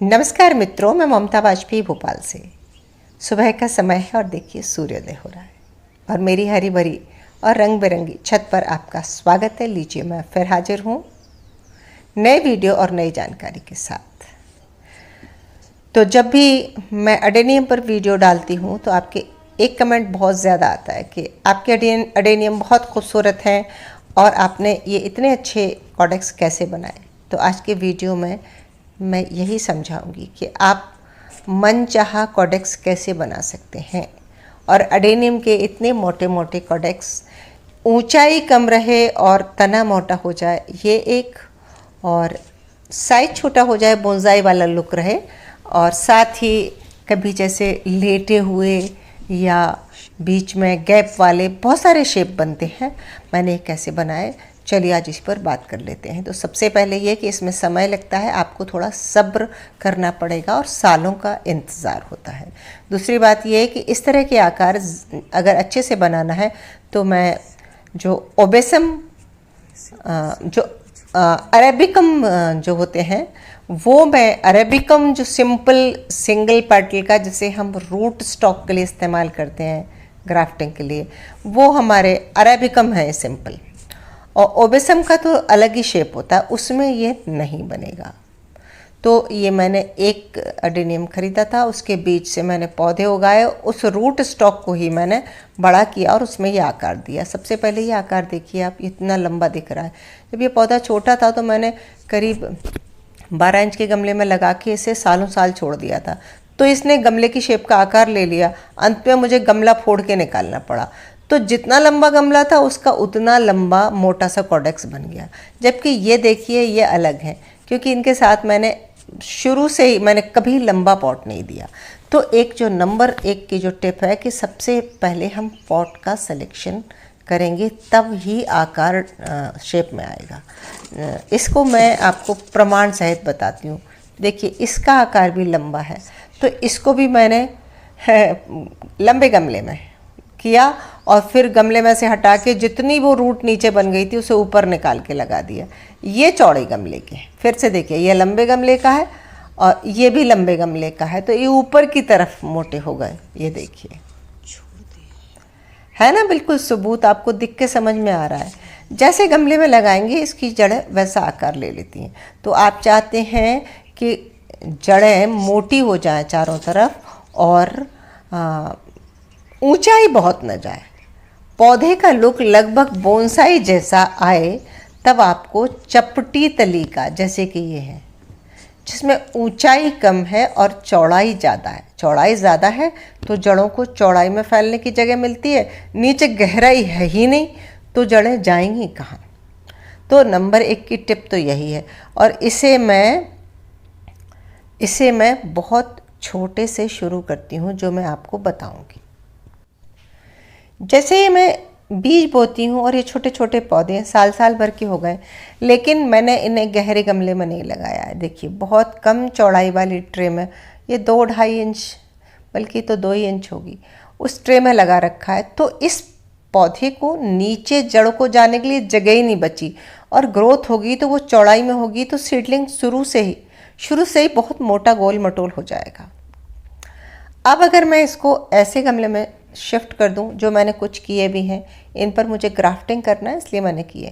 नमस्कार मित्रों, मैं ममता वाजपेयी भोपाल से। सुबह का समय है और देखिए सूर्योदय हो रहा है और मेरी हरी भरी और रंग बिरंगी छत पर आपका स्वागत है। लीजिए, मैं फिर हाजिर हूँ नए वीडियो और नई जानकारी के साथ। तो जब भी मैं अडेनियम पर वीडियो डालती हूँ तो आपके एक कमेंट बहुत ज़्यादा आता है कि आपके अडेनियम बहुत खूबसूरत हैं और आपने ये इतने अच्छे कॉडेक्स कैसे बनाए। तो आज के वीडियो में मैं यही समझाऊंगी कि आप मनचाहा कॉडेक्स कैसे बना सकते हैं और अडेनियम के इतने मोटे मोटे कॉडेक्स, ऊंचाई कम रहे और तना मोटा हो जाए ये एक, और साइज छोटा हो जाए, बोनसाई वाला लुक रहे, और साथ ही कभी जैसे लेटे हुए या बीच में गैप वाले बहुत सारे शेप बनते हैं। मैंने ये कैसे बनाए, चलिए आज इस पर बात कर लेते हैं। तो सबसे पहले ये कि इसमें समय लगता है, आपको थोड़ा सब्र करना पड़ेगा और सालों का इंतज़ार होता है। दूसरी बात ये है कि इस तरह के आकार अगर अच्छे से बनाना है तो मैं जो ओबेसम जो अरेबिकम जो होते हैं वो मैं अरेबिकम जो सिंपल सिंगल पेटल का, जिसे हम रूट स्टॉक के लिए इस्तेमाल करते हैं ग्राफ्टिंग के लिए, वो हमारे अरेबिकम है सिंपल। और ओबेसम का तो अलग ही शेप होता है, उसमें ये नहीं बनेगा। तो ये मैंने एक अडेनियम खरीदा था, उसके बीज से मैंने पौधे उगाए, उस रूट स्टॉक को ही मैंने बड़ा किया और उसमें ये आकार दिया। सबसे पहले ये आकार देखिए आप, इतना लंबा दिख रहा है। जब ये पौधा छोटा था तो मैंने करीब 12 इंच के गमले में लगा के इसे सालों साल छोड़ दिया था, तो इसने गमले की शेप का आकार ले लिया। अंत में मुझे गमला फोड़ के निकालना पड़ा, तो जितना लंबा गमला था उसका उतना लंबा मोटा सा कॉडेक्स बन गया। जबकि ये देखिए, ये अलग है क्योंकि इनके साथ मैंने शुरू से ही मैंने कभी लंबा पॉट नहीं दिया। तो एक जो नंबर 1 की जो टिप है कि सबसे पहले हम पॉट का सिलेक्शन करेंगे, तब ही आकार शेप में आएगा। इसको मैं आपको प्रमाण सहित बताती हूँ। देखिए, इसका आकार भी लंबा है, तो इसको भी मैंने लंबे गमले में किया और फिर गमले में से हटा के जितनी वो रूट नीचे बन गई थी उसे ऊपर निकाल के लगा दिया। ये चौड़े गमले के, फिर से देखिए, ये लंबे गमले का है और ये भी लंबे गमले का है, तो ये ऊपर की तरफ मोटे हो गए। ये देखिए, है ना, बिल्कुल सबूत आपको दिख के समझ में आ रहा है। जैसे गमले में लगाएंगे इसकी जड़ें वैसा आकार ले लेती हैं। तो आप चाहते हैं कि जड़ें मोटी हो जाएं चारों तरफ और ऊंचाई बहुत न जाए, पौधे का लुक लगभग बोनसाई जैसा आए, तब आपको चपटी तली का, जैसे कि ये है, जिसमें ऊंचाई कम है और चौड़ाई ज़्यादा है। चौड़ाई ज़्यादा है तो जड़ों को चौड़ाई में फैलने की जगह मिलती है, नीचे गहराई है ही नहीं तो जड़ें जाएंगी कहाँ। तो नंबर 1 की टिप तो यही है, और इसे मैं बहुत छोटे से शुरू करती हूँ, जो मैं आपको बताऊँगी। जैसे ही मैं बीज बोती हूँ और ये छोटे छोटे पौधे साल साल भर के हो गए, लेकिन मैंने इन्हें गहरे गमले में नहीं लगाया है। देखिए, बहुत कम चौड़ाई वाली ट्रे में, ये 2-2.5 इंच, बल्कि तो 2 ही इंच होगी, उस ट्रे में लगा रखा है। तो इस पौधे को नीचे जड़ को जाने के लिए जगह ही नहीं बची, और ग्रोथ होगी तो वो चौड़ाई में होगी, तो सीडलिंग शुरू से ही बहुत मोटा गोल मटोल हो जाएगा। अब अगर मैं इसको ऐसे गमले में शिफ्ट कर दूं, जो मैंने कुछ किए भी हैं, इन पर मुझे ग्राफ्टिंग करना है इसलिए मैंने किए।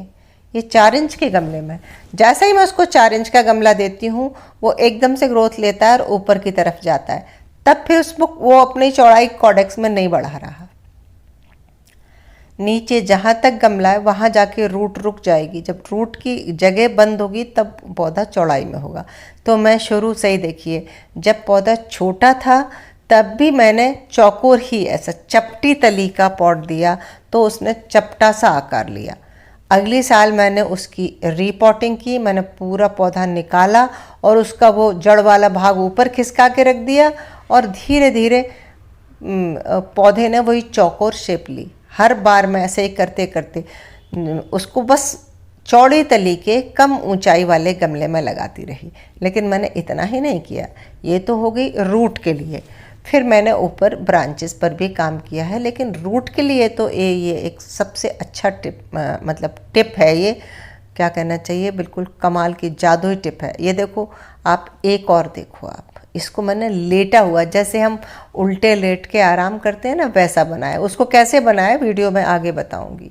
ये 4 इंच के गमले में, जैसे ही मैं उसको 4 इंच का गमला देती हूँ वो एकदम से ग्रोथ लेता है और ऊपर की तरफ जाता है। तब फिर उसको वो अपनी चौड़ाई कॉडेक्स में नहीं बढ़ा रहा, नीचे जहाँ तक गमला है वहाँ जाके रूट रुक जाएगी। जब रूट की जगह बंद होगी तब पौधा चौड़ाई में होगा। तो मैं शुरू से ही, देखिए, जब पौधा छोटा था तब भी मैंने चौकोर ही ऐसा चपटी तली का पॉट दिया, तो उसने चपटा सा आकार लिया। अगली साल मैंने उसकी रीपॉटिंग की, मैंने पूरा पौधा निकाला और उसका वो जड़ वाला भाग ऊपर खिसका के रख दिया, और धीरे धीरे पौधे ने वही चौकोर शेप ली। हर बार मैं ऐसे ही करते करते उसको बस चौड़ी तली के कम ऊंचाई वाले गमले में लगाती रही। लेकिन मैंने इतना ही नहीं किया, ये तो हो गई रूट के लिए। फिर मैंने ऊपर ब्रांचेस पर भी काम किया है, लेकिन रूट के लिए तो ये एक सबसे अच्छा टिप है। ये क्या कहना चाहिए, बिल्कुल कमाल की जादुई टिप है। ये देखो, आप एक और देखो, आप इसको मैंने लेटा हुआ, जैसे हम उल्टे लेट के आराम करते हैं ना, वैसा बनाया। उसको कैसे बनाया वीडियो में आगे बताऊंगी,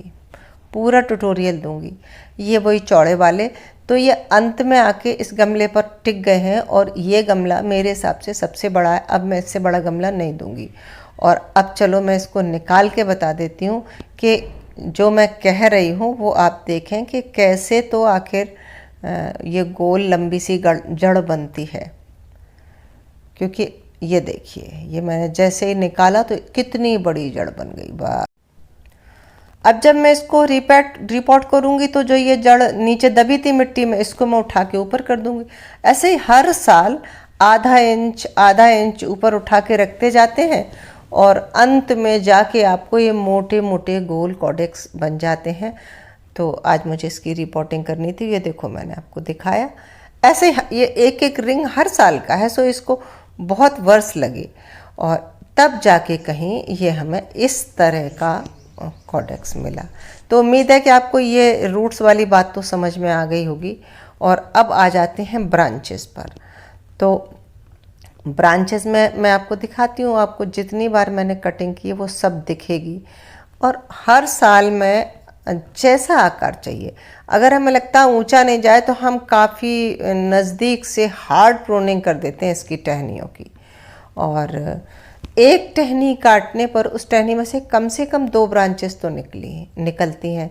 पूरा ट्यूटोरियल दूंगी। ये वही चौड़े वाले, तो ये अंत में आके इस गमले पर टिक गए हैं, और ये गमला मेरे हिसाब से सबसे बड़ा है। अब मैं इससे बड़ा गमला नहीं दूंगी। और अब चलो मैं इसको निकाल के बता देती हूँ कि जो मैं कह रही हूँ वो आप देखें कि कैसे तो आखिर ये गोल लंबी सी जड़ बनती है। क्योंकि ये देखिए, ये मैंने जैसे ही निकाला तो कितनी बड़ी जड़ बन गई। वाह! अब जब मैं इसको रिपोर्ट करूंगी तो जो ये जड़ नीचे दबी थी मिट्टी में, इसको मैं उठा के ऊपर कर दूंगी। ऐसे ही हर साल आधा इंच ऊपर उठा के रखते जाते हैं, और अंत में जाके आपको ये मोटे मोटे गोल कॉडेक्स बन जाते हैं। तो आज मुझे इसकी रिपोर्टिंग करनी थी। ये देखो मैंने आपको दिखाया। ऐसे ये एक एक रिंग हर साल का है, सो इसको बहुत वर्ष लगे, और तब जाके कहीं ये हमें इस तरह का कॉडेक्स मिला। तो उम्मीद है कि आपको ये रूट्स वाली बात तो समझ में आ गई होगी। और अब आ जाते हैं ब्रांचेस पर। तो ब्रांचेस में मैं आपको दिखाती हूँ। आपको जितनी बार मैंने कटिंग की है वो सब दिखेगी, और हर साल में जैसा आकार चाहिए। अगर हमें लगता है ऊंचा नहीं जाए तो हम काफ़ी नज़दीक से हार्ड प्रूनिंग कर देते हैं इसकी टहनियों की, और एक टहनी काटने पर उस टहनी में से कम 2 ब्रांचेस तो निकलती हैं।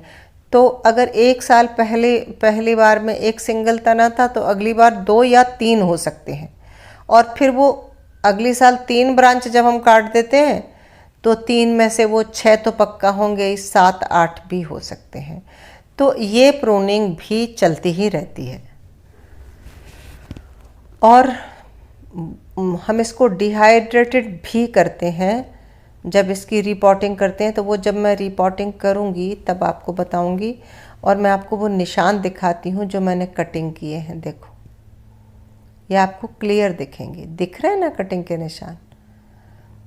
तो अगर एक साल पहली बार में एक सिंगल तना था, तो अगली बार 2 या 3 हो सकते हैं, और फिर वो अगली साल 3 ब्रांच जब हम काट देते हैं तो 3 में से वो 6 तो पक्का होंगे, 7 8 भी हो सकते हैं। तो ये प्रूनिंग भी चलती ही रहती है। और हम इसको डिहाइड्रेटेड भी करते हैं जब इसकी रिपोर्टिंग करते हैं। तो वो जब मैं रिपोर्टिंग करूँगी तब आपको बताऊँगी, और मैं आपको वो निशान दिखाती हूँ जो मैंने कटिंग किए हैं। देखो, ये आपको क्लियर दिखेंगे, दिख रहे हैं ना कटिंग के निशान।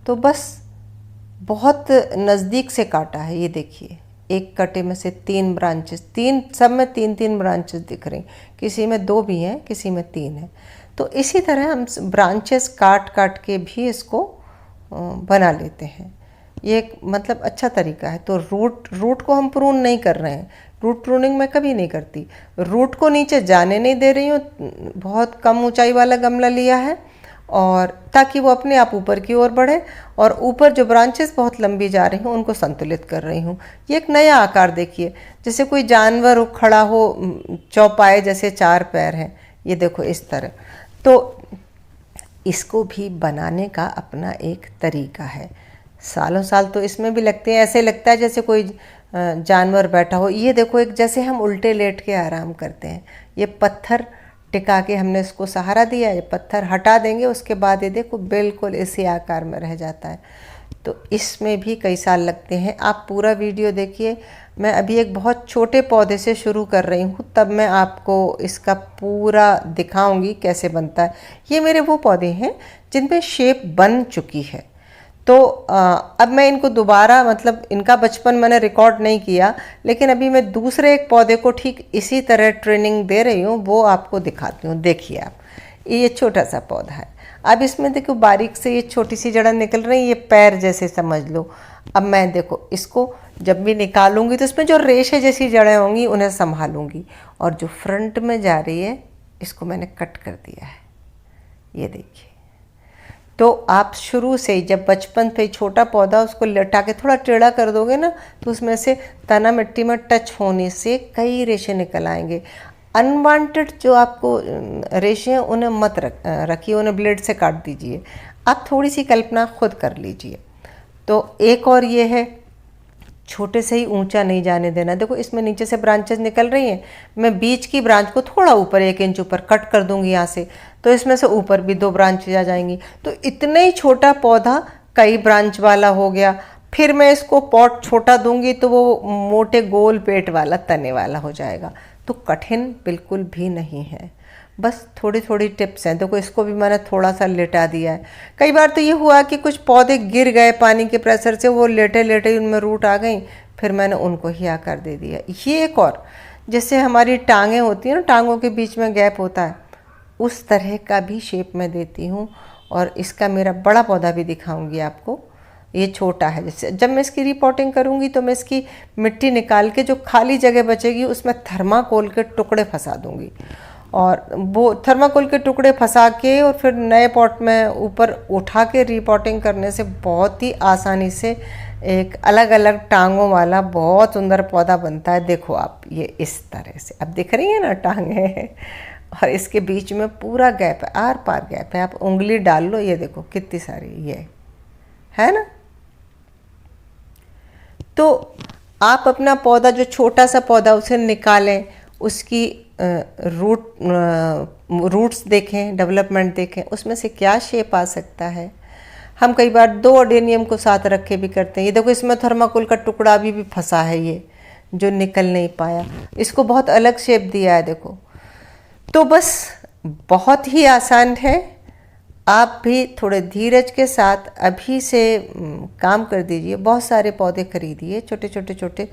तो बस बहुत नज़दीक से काटा है। ये देखिए, एक कटे में से 3 ब्रांचेस, सब में 3 ब्रांचेस दिख रही, किसी में 2 भी हैं, किसी में 3 हैं। तो इसी तरह हम ब्रांचेस काट के भी इसको बना लेते हैं। ये एक मतलब अच्छा तरीका है। तो रूट को हम प्रून नहीं कर रहे हैं, रूट प्रूनिंग मैं कभी नहीं करती। रूट को नीचे जाने नहीं दे रही हूँ, बहुत कम ऊंचाई वाला गमला लिया है, और ताकि वो अपने आप ऊपर की ओर बढ़े, और ऊपर जो ब्रांचेस बहुत लंबी जा रही हूँ उनको संतुलित कर रही हूँ। ये एक नया आकार देखिए, जैसे कोई जानवर खड़ा हो, चौपाए जैसे 4 पैर हैं, ये देखो इस तरह। तो इसको भी बनाने का अपना एक तरीका है। सालों साल तो इसमें भी लगते हैं, ऐसे लगता है जैसे कोई जानवर बैठा हो। ये देखो, एक जैसे हम उल्टे लेट के आराम करते हैं, ये पत्थर टिका के हमने इसको सहारा दिया, ये पत्थर हटा देंगे, उसके बाद ये देखो बिल्कुल इसी आकार में रह जाता है। तो इसमें भी कई साल लगते हैं। आप पूरा वीडियो देखिए। मैं अभी एक बहुत छोटे पौधे से शुरू कर रही हूँ, तब मैं आपको इसका पूरा दिखाऊंगी कैसे बनता है। ये मेरे वो पौधे हैं जिनमें शेप बन चुकी है। तो अब मैं इनको दोबारा, मतलब इनका बचपन मैंने रिकॉर्ड नहीं किया, लेकिन अभी मैं दूसरे एक पौधे को ठीक इसी तरह ट्रेनिंग दे रही हूँ, वो आपको दिखाती हूँ। देखिए आप, ये छोटा सा पौधा है। अब इसमें देखो बारीक से ये छोटी सी जड़ें निकल रही हैं, ये पैर जैसे समझ लो। अब मैं देखो इसको जब भी निकालूंगी तो इसमें जो रेशे जैसी जड़ें होंगी उन्हें संभालूंगी, और जो फ्रंट में जा रही है इसको मैंने कट कर दिया है। ये देखिए। तो आप शुरू से ही जब बचपन पे छोटा पौधा उसको लटा के थोड़ा टेढ़ा कर दोगे ना, तो उसमें से तना मिट्टी में टच होने से कई रेशे निकल आएंगे। अनवांटेड जो आपको रेशे हैं उन्हें मत रखिए, उन्हें ब्लेड से काट दीजिए। आप थोड़ी सी कल्पना खुद कर लीजिए। तो एक और ये है, छोटे से ही ऊंचा नहीं जाने देना। देखो इसमें नीचे से ब्रांचेस निकल रही हैं, मैं बीच की ब्रांच को थोड़ा ऊपर 1 इंच ऊपर कट कर दूंगी यहाँ से, तो इसमें से ऊपर भी 2 ब्रांचेज आ जाएंगी। तो इतने ही छोटा पौधा कई ब्रांच वाला हो गया। फिर मैं इसको पॉट छोटा दूंगी तो वो मोटे गोल पेट वाला तने वाला हो जाएगा। तो कठिन बिल्कुल भी नहीं है, बस थोड़ी थोड़ी टिप्स हैं। देखो इसको भी मैंने थोड़ा सा लेटा दिया है। कई बार तो ये हुआ कि कुछ पौधे गिर गए पानी के प्रेशर से, वो लेटे लेटे उनमें रूट आ गई, फिर मैंने उनको ही आकार दे दिया। ये एक और, जैसे हमारी टांगें होती हैं ना, टांगों के बीच में गैप होता है, उस तरह का भी शेप मैं देती हूँ। और इसका मेरा बड़ा पौधा भी दिखाऊंगी आपको। ये छोटा है, जैसे जब मैं इसकी रिपोर्टिंग करूँगी तो मैं इसकी मिट्टी निकाल के जो खाली जगह बचेगी उसमें थर्माकोल के टुकड़े फंसा दूँगी, और वो थर्माकोल के टुकड़े फंसा के और फिर नए पॉट में ऊपर उठा के रिपोर्टिंग करने से बहुत ही आसानी से एक अलग अलग टांगों वाला बहुत सुंदर पौधा बनता है। देखो आप, ये इस तरह से अब दिख रही है ना टांगें, और इसके बीच में पूरा गैप है, आर पार गैप है। आप उंगली डाल लो, ये देखो कितनी सारी ये है ना। तो आप अपना पौधा, जो छोटा सा पौधा, उसे निकालें, उसकी रूट्स देखें, डेवलपमेंट देखें, उसमें से क्या शेप आ सकता है। हम कई बार 2 अडेनियम को साथ रख के भी करते हैं। ये देखो, इसमें थर्माकोल का टुकड़ा अभी भी फंसा है, ये जो निकल नहीं पाया, इसको बहुत अलग शेप दिया है, देखो। तो बस बहुत ही आसान है। आप भी थोड़े धीरज के साथ अभी से काम कर दीजिए। बहुत सारे पौधे खरीदिए, छोटे छोटे छोटे,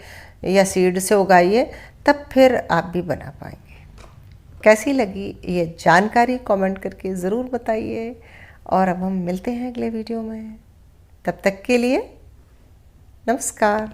या सीड से उगाइए, तब फिर आप भी बना पाएंगे। कैसी लगी ये जानकारी कमेंट करके ज़रूर बताइए। और अब हम मिलते हैं अगले वीडियो में। तब तक के लिए नमस्कार।